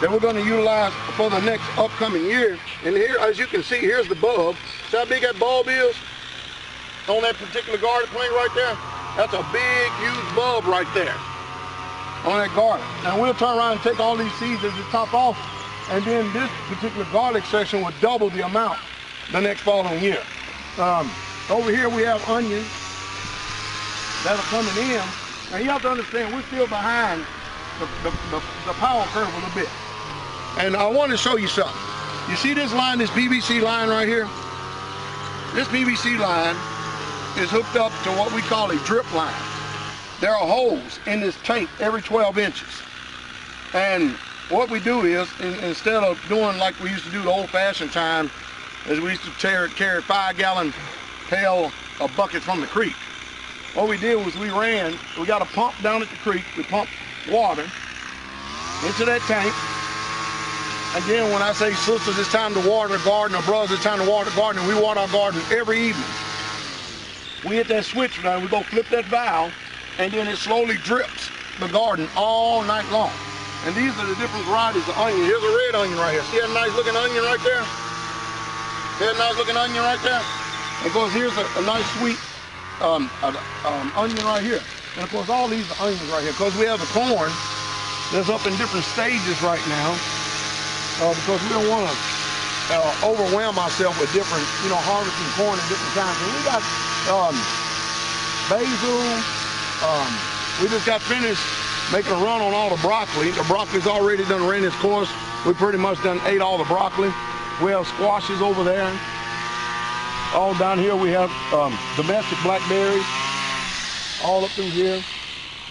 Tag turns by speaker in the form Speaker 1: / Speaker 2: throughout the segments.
Speaker 1: that we're going to utilize for the next upcoming year. And here, as you can see, here's the bulb. See how big that bulb is on that particular garden plane right there? That's a big, huge bulb right there on that garlic. Now we'll turn around and take all these seeds as they top off, and then this particular garlic section will double the amount the next following year. Over here we have onions that are coming in. Now you have to understand, we're still behind the power curve a little bit. And I want to show you something. You see this line, this PVC line right here? This PVC line is hooked up to what we call a drip line. There are holes in this tank every 12 inches. And what we do is, instead of doing like we used to do the old-fashioned time, is we used to carry 5-gallon pail of buckets from the creek. What we did was we got a pump down at the creek. We pumped water into that tank. Again, when I say, sisters, it's time to water the garden, or brothers, it's time to water the garden, we water our garden every evening. We hit that switch now, we go flip that valve, and then it slowly drips the garden all night long. And these are the different varieties of onion. Here's a red onion right here. See that nice looking onion right there? See that nice looking onion right there? And of course, here's a nice sweet onion right here. And of course, all these are onions right here. Because we have the corn that's up in different stages right now. Because we don't want to overwhelm ourselves with different, harvesting corn at different times. And we got basil. We just got finished making a run on all the broccoli. The broccoli's already done ran its course. We pretty much done ate all the broccoli. We have squashes over there. All down here we have domestic blackberries. All up through here.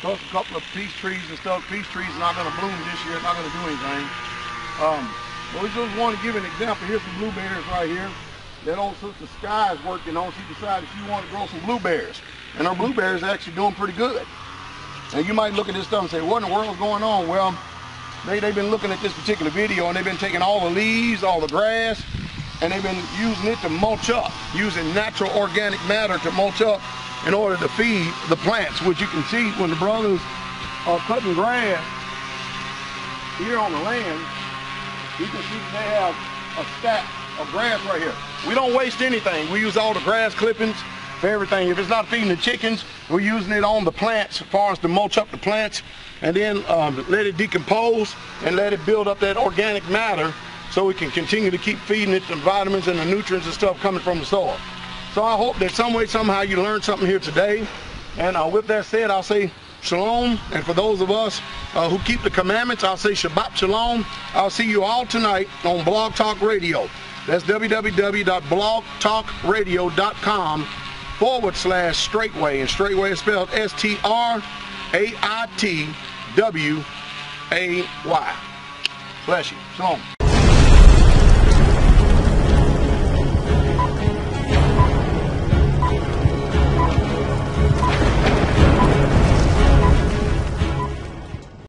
Speaker 1: Plus a couple of peach trees and stuff. Peach trees are not going to bloom this year. It's not going to do anything. But we just want to give an example. Here's some blueberries right here that old Sister Sky is working on. She decided she wanted to grow some blueberries. And our blueberries are actually doing pretty good. And you might look at this stuff and say, what in the world is going on? Well, they've been looking at this particular video, and they've been taking all the leaves, all the grass, and they've been using it to mulch up, using natural organic matter to mulch up in order to feed the plants, which you can see when the brothers are cutting grass here on the land. You can see they have a stack of grass right here. We don't waste anything. We use all the grass clippings for everything. If it's not feeding the chickens, we're using it on the plants as far as to mulch up the plants, and then let it decompose and let it build up that organic matter so we can continue to keep feeding it the vitamins and the nutrients and stuff coming from the soil. So I hope that some way, somehow you learned something here today. And with that said, I'll say shalom. And for those of us who keep the commandments, I'll say Shabbat Shalom. I'll see you all tonight on Blog Talk Radio. That's www.blogtalkradio.com/straightway. And straightway is spelled STRAITWAY. Bless you. Shalom.